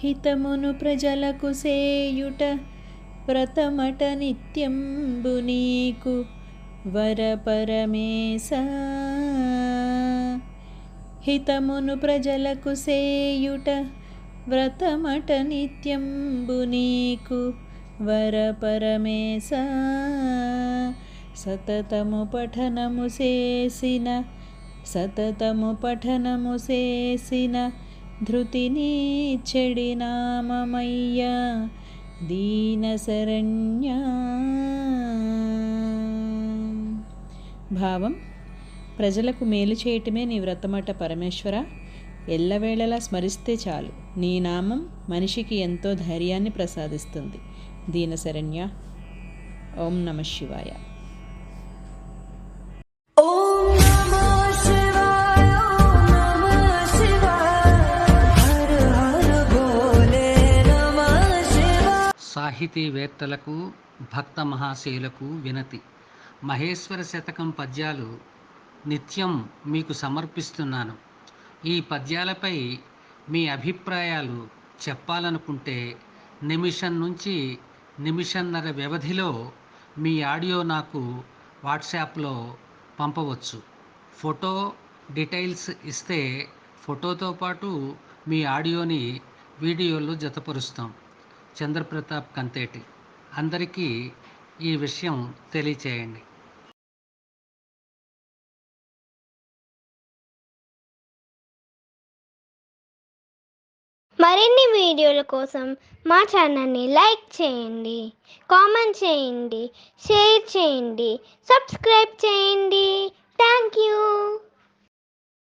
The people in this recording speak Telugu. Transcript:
హితమును ప్రజలకు సేయుట వ్రతమట నిత్యంబు నీకు వరపరమేశ. హితమును ప్రజలకు సేయుట వ్రతమట నిత్యంబు నీకు వరపరమేశ. సతతము పఠనము చేసిన ధృతిని చెడి నామమయ్య దీన శరణ్య. భావం: ప్రజలకు మేలు చేయటమే నీ వ్రతమట పరమేశ్వర. ఎల్లవేళలా స్మరిస్తే చాలు, నీ నామం మనిషికి ఎంతో ధైర్యాన్ని ప్రసాదిస్తుంది. దీనశరణ్య. ఓం నమః శివాయ. సాహితీవేత్తలకు, భక్త మహాశయులకు వినతి. మహేశ్వర శతకం పద్యాలు నిత్యం మీకు సమర్పిస్తున్నాను. ఈ పద్యాలపై మీ అభిప్రాయాలు చెప్పాలనుకుంటే నిమిషం నుంచి నిమిషన్నర వ్యవధిలో మీ ఆడియో నాకు వాట్సాప్లో పంపవచ్చు. ఫోటో డీటెయిల్స్ ఇస్తే ఫోటోతో పాటు మీ ఆడియోని వీడియోలో జతపరుస్తాం. చంద్రప్రతాప్ కంతేటి. అందరికీ ఈ విషయం తెలియచేయండి. మరిన్ని వీడియోల కోసం మా ఛానల్ని లైక్ చేయండి, కామెంట్ చేయండి, షేర్ చేయండి, సబ్స్క్రైబ్ చేయండి. Thank you.